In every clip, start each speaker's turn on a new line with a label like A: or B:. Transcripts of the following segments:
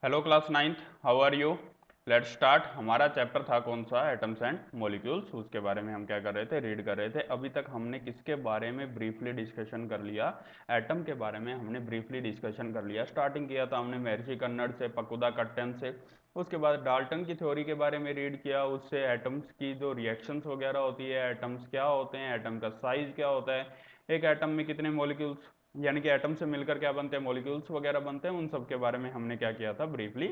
A: Hello class ninth, how are you. Let's start. हमारा chapter था कौन सा, एटम्स एंड मॉलिक्यूल्स। उसके बारे में हम क्या कर रहे थे, रीड कर रहे थे। अभी तक हमने किसके बारे में ब्रीफली डिस्कशन कर लिया, एटम के बारे में हमने ब्रीफली डिस्कशन कर लिया। स्टार्टिंग किया था हमने महर्षि कन्नड़ से, पकुदा कट्टन से। उसके बाद डाल्टन की थ्योरी के बारे में रीड किया, उससे एटम्स की जो रिएक्शंस वगैरह होती है, एटम्स क्या होते हैं, एटम का साइज क्या होता है, एक एटम में कितने मॉलिक्यूल्स यानी कि एटम से मिलकर क्या बनते हैं, मॉलिक्यूल्स वगैरह बनते हैं, उन सब के बारे में हमने क्या किया था, ब्रीफली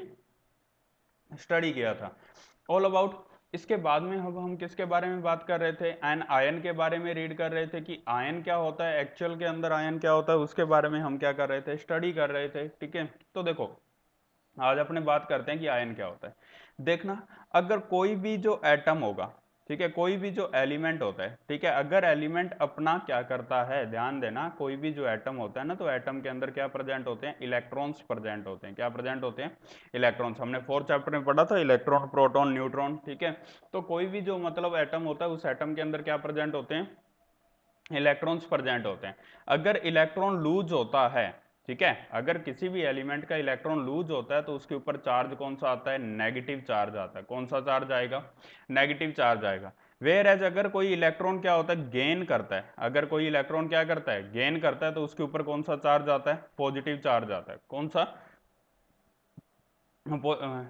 A: स्टडी किया था। All about. इसके बाद में अब हम किसके बारे में बात कर रहे थे, एन आयन के बारे में रीड कर रहे थे कि आयन क्या होता है, एक्चुअल के अंदर आयन क्या होता है, उसके बारे में हम क्या कर रहे थे, स्टडी कर रहे थे। ठीक है, तो देखो आज अपने बात करते हैं कि आयन क्या होता है। देखना, अगर कोई भी जो एटम होगा, ठीक है, कोई भी जो एलिमेंट होता है, ठीक है, अगर एलिमेंट अपना क्या करता है, ध्यान देना, कोई भी जो एटम होता है ना, तो एटम के अंदर क्या प्रेजेंट होते हैं, इलेक्ट्रॉन्स प्रेजेंट होते हैं। क्या प्रेजेंट होते हैं, इलेक्ट्रॉन्स। हमने 4th चैप्टर में पढ़ा था, इलेक्ट्रॉन, प्रोटॉन, न्यूट्रॉन। ठीक है, तो कोई भी जो मतलब एटम होता है, उस एटम के अंदर क्या प्रेजेंट होते हैं, इलेक्ट्रॉन्स प्रेजेंट होते हैं। अगर इलेक्ट्रॉन लूज होता है, ठीक है, अगर किसी भी एलिमेंट का इलेक्ट्रॉन लूज होता है तो उसके ऊपर चार्ज कौन सा आता है, नेगेटिव चार्ज आता है। कौन सा चार्ज आएगा, नेगेटिव चार्ज आएगा। वेयर एज अगर कोई इलेक्ट्रॉन क्या होता है, गेन करता है, अगर कोई इलेक्ट्रॉन क्या करता है, गेन करता है, तो उसके ऊपर कौन सा चार्ज आता है, पॉजिटिव चार्ज आता है। कौन सा,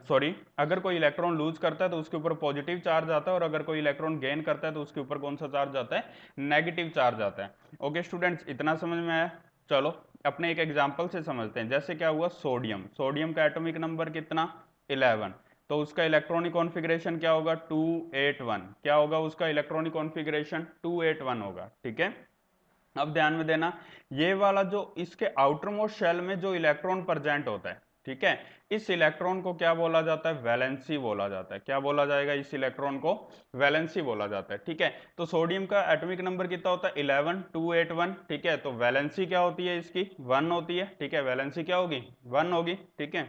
A: सॉरी, अगर कोई इलेक्ट्रॉन लूज करता है तो उसके ऊपर पॉजिटिव चार्ज आता है, और अगर कोई इलेक्ट्रॉन गेन करता है तो उसके ऊपर कौन सा चार्ज आता है, नेगेटिव चार्ज आता है। ओके स्टूडेंट्स, इतना समझ में आया। चलो अपने एक एग्जांपल से समझते हैं। जैसे क्या हुआ, सोडियम, सोडियम का एटॉमिक नंबर कितना, 11, तो उसका इलेक्ट्रॉनिक कॉन्फ़िगरेशन क्या होगा, 281। क्या होगा उसका इलेक्ट्रॉनिक कॉन्फ़िगरेशन, 281 होगा। ठीक है, अब ध्यान में देना, ये वाला जो इसके आउटर मोस्ट शेल में जो इलेक्ट्रॉन प्रेजेंट होता है, ठीक है, इस इलेक्ट्रॉन को क्या बोला जाता है, वैलेंसी बोला जाता है। क्या बोला जाएगा, इस इलेक्ट्रॉन को वैलेंसी बोला जाता है। ठीक है, तो सोडियम का एटॉमिक नंबर कितना होता है, 11, 281। ठीक है, तो वैलेंसी क्या होती है इसकी, 1 होती है। ठीक है, वैलेंसी क्या होगी, 1 होगी। ठीक है,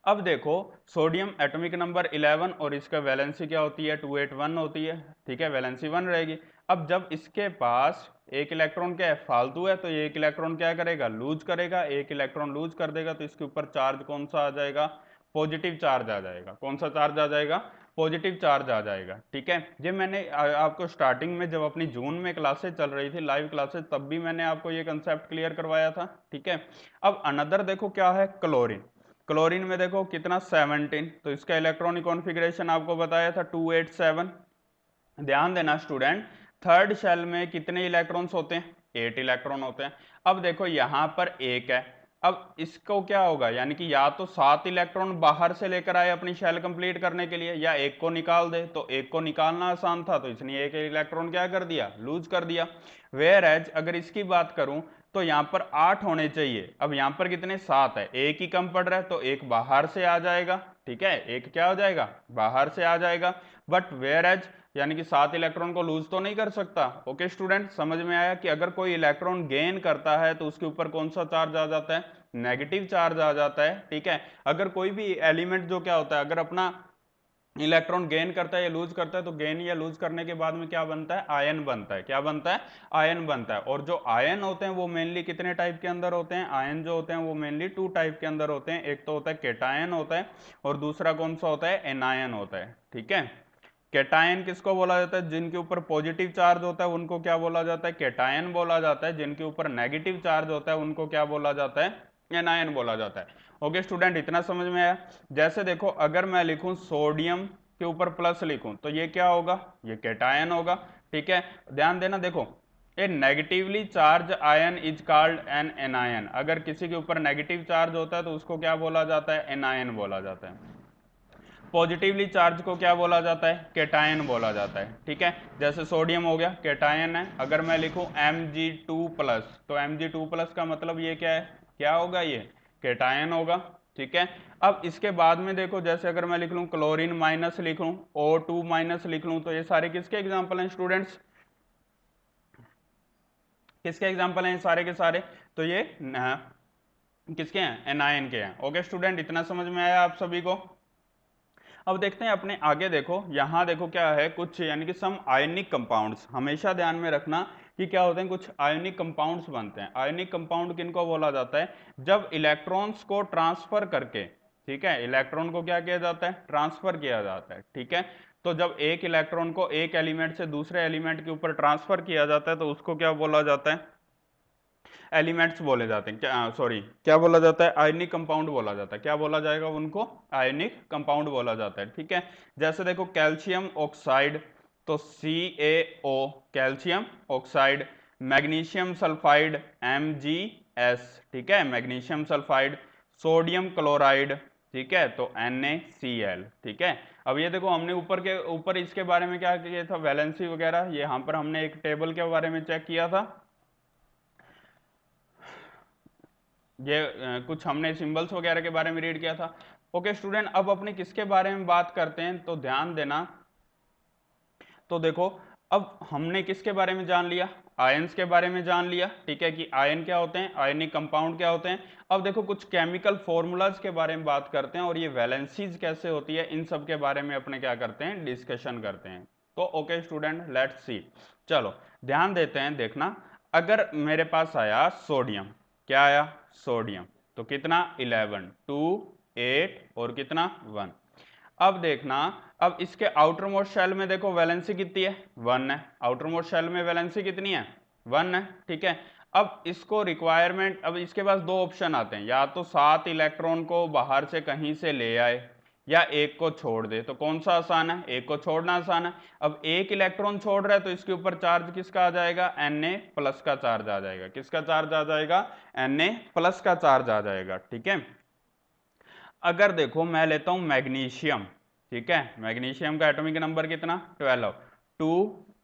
A: अब देखो, सोडियम एटॉमिक नंबर 11 और इसका वैलेंसी क्या होती है, 281 होती है। ठीक है, वैलेंसी 1 रहेगी। अब जब इसके पास एक इलेक्ट्रॉन क्या है, फालतू है, तो ये एक इलेक्ट्रॉन क्या करेगा, लूज करेगा। एक इलेक्ट्रॉन लूज कर देगा तो इसके ऊपर चार्ज कौन सा आ जाएगा, पॉजिटिव चार्ज आ जाएगा। कौन सा चार्ज आ जाएगा, पॉजिटिव चार्ज आ जाएगा। ठीक है, ये मैंने आपको स्टार्टिंग में जब अपनी जून में क्लासेस चल रही थी, लाइव क्लासेस, तब भी मैंने आपको ये कंसेप्ट क्लियर करवाया था। ठीक है, अब अनदर देखो क्या है, क्लोरीन। क्लोरीन में देखो कितना, 17, तो इसका इलेक्ट्रॉनिक कॉन्फ़िगरेशन आपको बताया था 287। ध्यान देना स्टूडेंट, थर्ड शेल में कितने इलेक्ट्रॉन्स होते हैं, 8 इलेक्ट्रॉन होते हैं। अब देखो यहां पर एक है, अब इसको क्या होगा, यानी कि या तो 7 इलेक्ट्रॉन बाहर से लेकर आए अपनी शेल कंप्लीट करने के लिए, या एक को निकाल दे। तो एक को निकालना आसान था, तो इसने एक इलेक्ट्रॉन क्या कर दिया, लूज कर दिया। वेयर एज अगर इसकी बात करूं तो यहां पर 8 होने चाहिए। अब यहां पर कितने, 7 है, एक ही कम पड़ रहा है, तो एक बाहर से आ जाएगा। ठीक है, एक क्या हो जाएगा, बाहर से आ जाएगा। बट वेयर एज यानी कि 7 इलेक्ट्रॉन को लूज तो नहीं कर सकता। ओके स्टूडेंट, समझ में आया कि अगर कोई इलेक्ट्रॉन गेन करता है तो उसके ऊपर कौन सा चार्ज आ जाता है, नेगेटिव चार्ज आ जाता है। ठीक है, अगर कोई भी एलिमेंट जो क्या होता है, अगर अपना इलेक्ट्रॉन गेन करता है या लूज करता है, तो गेन या लूज करने के बाद में क्या बनता है, आयन बनता है। क्या बनता है, आयन बनता है। और जो आयन होते हैं वो मेनली कितने टाइप के अंदर होते हैं, आयन जो होते हैं वो मेनली 2 टाइप के अंदर होते हैं। एक तो होता है केटायन होता है, और दूसरा कौन सा होता है, एनायन होता है। ठीक है, केटायन किसको बोला जाता है, जिनके ऊपर पॉजिटिव चार्ज होता है उनको क्या बोला जाता है, केटायन बोला जाता है। जिनके ऊपर नेगेटिव चार्ज होता है उनको क्या बोला जाता है, एनायन बोला जाता है। ओके स्टूडेंट, इतना समझ में आया। जैसे देखो, अगर मैं लिखूं सोडियम के ऊपर प्लस लिखूं तो ये क्या होगा, ये केटायन होगा। ठीक है, ध्यान देना, देखो a negatively charge ion is called an anion. अगर किसी के ऊपर नेगेटिव चार्ज होता है तो उसको क्या बोला जाता है, एनायन बोला जाता है। पॉजिटिवली चार्ज को क्या बोला जाता है, केटायन बोला जाता है। ठीक है, जैसे सोडियम हो गया, केटायन है। अगर मैं लिखूं Mg2+, तो Mg2+ का मतलब ये क्या है, क्या होगा, ये केटायन होगा। ठीक है, अब इसके बाद में देखो, जैसे अगर मैं लिख लूं क्लोरीन माइनस लिख लूं, O2 माइनस लिख लूं, तो ये सारे किसके एग्जाम्पल हैं स्टूडेंट्स, किसके एग्जाम्पल हैं सारे के सारे, तो ये किसके हैं, एनायन के हैं। ओके स्टूडेंट, इतना समझ में आया आप सभी को। अब देखते हैं अपने आगे, देखो यहां देखो क्या है कुछ, यानी कि सम आयनिक कंपाउंड्स। हमेशा ध्यान में रखना कि क्या होते हैं, कुछ आयोनिक कंपाउंड्स बनते हैं। आयोनिक कंपाउंड किनको बोला जाता है, जब इलेक्ट्रॉन्स को ट्रांसफर करके, ठीक है, इलेक्ट्रॉन को क्या किया जाता है, ट्रांसफर किया जाता है, ठीक है। तो जब एक इलेक्ट्रॉन को एक एलिमेंट से दूसरे एलिमेंट के ऊपर ट्रांसफर किया जाता है तो उसको क्या बोला जाता है, एलिमेंट्स बोले जाते हैं, क्या सॉरी क्या बोला जाता है, आयनिक कंपाउंड बोला जाता है। क्या बोला जाएगा उनको, आयनिक कंपाउंड बोला जाता है, ठीक है। जैसे देखो कैल्शियम ऑक्साइड, तो CaO calcium oxide, magnesium sulphide MgS, ठीक है, मैग्नीशियम सल्फाइड, सोडियम क्लोराइड, ठीक है, तो NaCl, ठीक है। अब ये देखो हमने ऊपर इसके बारे में क्या किया था, वैलेंसी वगैरह, ये यहाँ पर हमने एक टेबल के बारे में चेक किया था, ये कुछ हमने सिंबल्स वगैरह के बारे में रीड किया था। ओके स्टूडेंट, अब अपने किसके बारे में बात करते हैं, तो ध्यान देना। तो देखो अब हमने किसके बारे में जान लिया, आयंस के बारे में जान लिया, ठीक है, कि आयन क्या होते हैं, आयनिक कंपाउंड क्या होते हैं। अब देखो कुछ केमिकल फॉर्मूलाज के बारे में बात करते हैं और ये वैलेंसीज कैसे होती है, इन सब के बारे में अपने क्या करते हैं, डिस्कशन करते हैं। तो ओके स्टूडेंट, लेट्स सी, चलो ध्यान देते हैं। देखना, अगर मेरे पास आया सोडियम, क्या आया, सोडियम, तो कितना 11, 2, 8 और कितना 1। अब देखना, अब इसके आउटर मोस्ट शेल में देखो वैलेंसी कितनी है, 1 है, आउटर मोस्ट शेल में वैलेंसी कितनी है, 1 है, ठीक है। अब इसको रिक्वायरमेंट, अब इसके पास दो ऑप्शन आते हैं, या तो 7 इलेक्ट्रॉन को बाहर से कहीं से ले आए या एक को छोड़ दे। तो कौन सा आसान है, एक को छोड़ना आसान है। अब एक इलेक्ट्रॉन छोड़ रहा है तो इसके ऊपर चार्ज किसका आ जाएगा, Na+ का चार्ज आ जाएगा। किसका चार्ज आ जाएगा, Na+ का चार्ज आ जाएगा, ठीक है। अगर देखो मैं लेता हूं मैग्नीशियम, ठीक है, मैग्नीशियम का एटॉमिक नंबर कितना, 12, 2,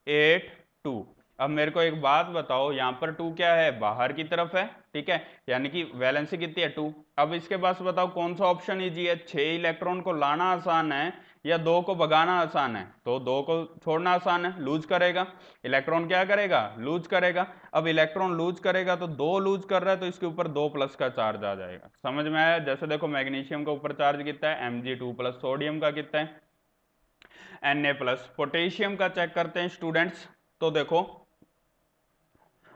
A: 8, 2। अब मेरे को एक बात बताओ, यहां पर 2 क्या है, बाहर की तरफ है, ठीक है, यानी कि वैलेंसी कितनी है, 2। अब इसके पास बताओ कौन सा ऑप्शन इजी है, 6 इलेक्ट्रॉन को लाना आसान है या 2 को भगाना आसान है, तो 2 को छोड़ना आसान है, लूज करेगा इलेक्ट्रॉन, क्या करेगा, लूज करेगा। अब इलेक्ट्रॉन लूज करेगा तो 2 लूज कर रहा है तो इसके ऊपर 2+ का चार्ज आ जाएगा। समझ में आया, जैसे देखो मैग्नीशियम का ऊपर चार्ज कितना है, Mg2+, सोडियम का कितना है, Na+। पोटेशियम का चेक करते हैं स्टूडेंट्स, तो देखो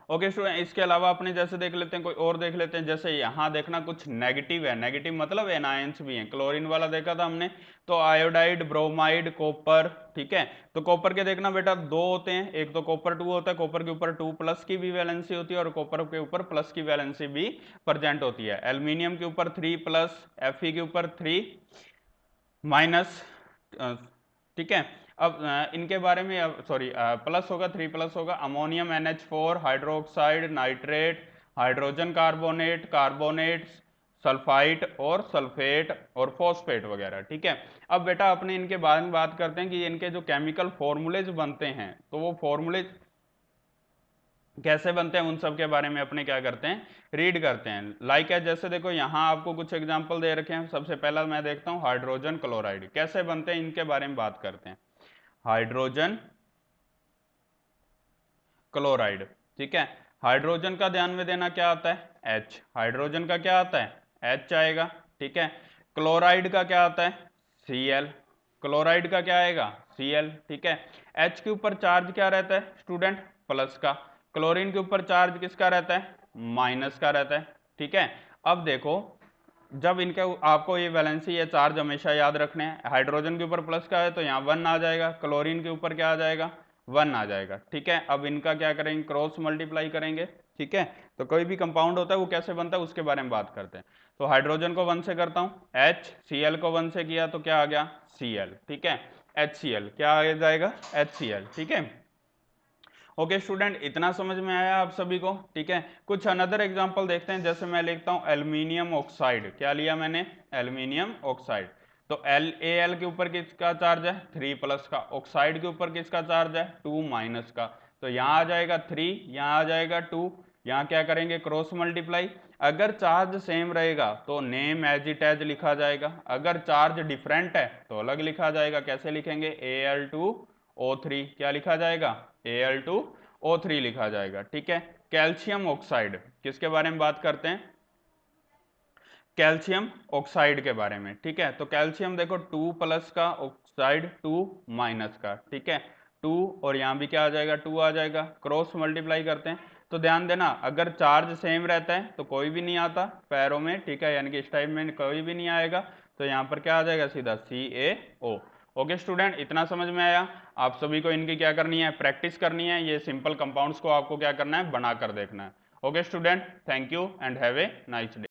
A: ओके स्टूडेंट, इसके अलावा अपने जैसे देख लेते हैं, कोई और देख लेते हैं। जैसे यहाँ देखना कुछ नेगेटिव है, नेगेटिव मतलब एनायंस भी हैं, क्लोरीन वाला देखा था हमने, तो आयोडाइड, ब्रोमाइड, कॉपर, ठीक है। तो कॉपर के देखना बेटा दो होते हैं, एक तो कॉपर 2 होता है, कॉपर के ऊपर 2+ की भी वैलेंसी होती है और कॉपर के ऊपर प्लस की वैलेंसी भी प्रेजेंट होती है। एल्यूमिनियम के ऊपर 3+, Fe के ऊपर 3-, ठीक है। अब इनके बारे में सॉरी प्लस होगा, 3+ होगा, ammonium NH4, hydroxide, nitrate, hydrogen carbonate, carbonate, sulphite और सल्फेट और फॉस्फेट वगैरह, ठीक है। अब बेटा अपने इनके बारे में बात करते हैं कि इनके जो केमिकल फॉर्मूलेज बनते हैं, तो वो फॉर्मूलेज कैसे बनते हैं, उन सब के बारे में अपने क्या करते हैं, रीड करते हैं। लाइक है, जैसे देखो यहाँ आपको कुछ एग्जांपल दे रखे हैं। सबसे पहला मैं देखता हूँ हाइड्रोजन क्लोराइड, कैसे बनते हैं इनके बारे में बात करते हैं। हाइड्रोजन क्लोराइड, ठीक है, हाइड्रोजन का ध्यान में देना क्या आता है, H, हाइड्रोजन का क्या आता है, H आएगा, ठीक है। क्लोराइड का क्या आता है, Cl, क्लोराइड का क्या आएगा, Cl, ठीक है। H के ऊपर चार्ज क्या रहता है स्टूडेंट, प्लस का। क्लोरीन के ऊपर चार्ज किसका रहता है, माइनस का रहता है, ठीक है। अब देखो जब इनके आपको ये वैलेंसी या चार्ज हमेशा याद रखने हैं, हाइड्रोजन के ऊपर प्लस का है तो यहाँ 1 आ जाएगा, क्लोरीन के ऊपर क्या आ जाएगा, 1 आ जाएगा, ठीक है। अब इनका क्या करेंगे, क्रॉस मल्टीप्लाई करेंगे, ठीक है। तो कोई भी कंपाउंड होता है वो कैसे बनता है उसके बारे में बात करते हैं। तो हाइड्रोजन को 1 से करता हूँ, H, Cl को 1 से किया तो क्या आ गया, Cl, ठीक है। HCl क्या आ जाएगा, HCl, ठीक है। ओके स्टूडेंट, इतना समझ में आया आप सभी को, ठीक है। कुछ अनदर एग्जांपल देखते हैं। जैसे मैं लिखता हूं एल्यूमिनियम ऑक्साइड, क्या लिया मैंने, एल्यूमिनियम ऑक्साइड। तो Al के ऊपर किसका चार्ज है, 3+ का, ऑक्साइड के ऊपर किसका चार्ज है, 2- का। तो यहाँ आ जाएगा 3, यहाँ आ जाएगा 2, यहाँ क्या करेंगे, क्रॉस मल्टीप्लाई। अगर चार्ज सेम रहेगा तो नेम एज इट एज लिखा जाएगा, अगर चार्ज डिफरेंट है तो अलग लिखा जाएगा। कैसे लिखेंगे, Al2O3, क्या लिखा जाएगा, Al2O3 लिखा जाएगा, ठीक है। कैल्शियम ऑक्साइड, किसके बारे में बात करते हैं, कैल्शियम ऑक्साइड के बारे में, ठीक है। तो कैल्शियम देखो 2+ का, ऑक्साइड 2- का, ठीक है। 2 और यहाँ भी क्या आ जाएगा 2 आ जाएगा, क्रॉस मल्टीप्लाई करते हैं तो ध्यान देना अगर चार्ज सेम रहता है तो कोई भी नहीं आता पैरों में, ठीक है, यानी कि इस टाइप में कोई भी नहीं आएगा, तो यहाँ पर क्या आ जाएगा सीधा CaO। ओके स्टूडेंट, इतना समझ में आया। आप सभी को इनकी क्या करनी है, प्रैक्टिस करनी है, ये सिंपल कंपाउंड्स को आपको क्या करना है, बना कर देखना है। Okay student, thank you and have a nice day.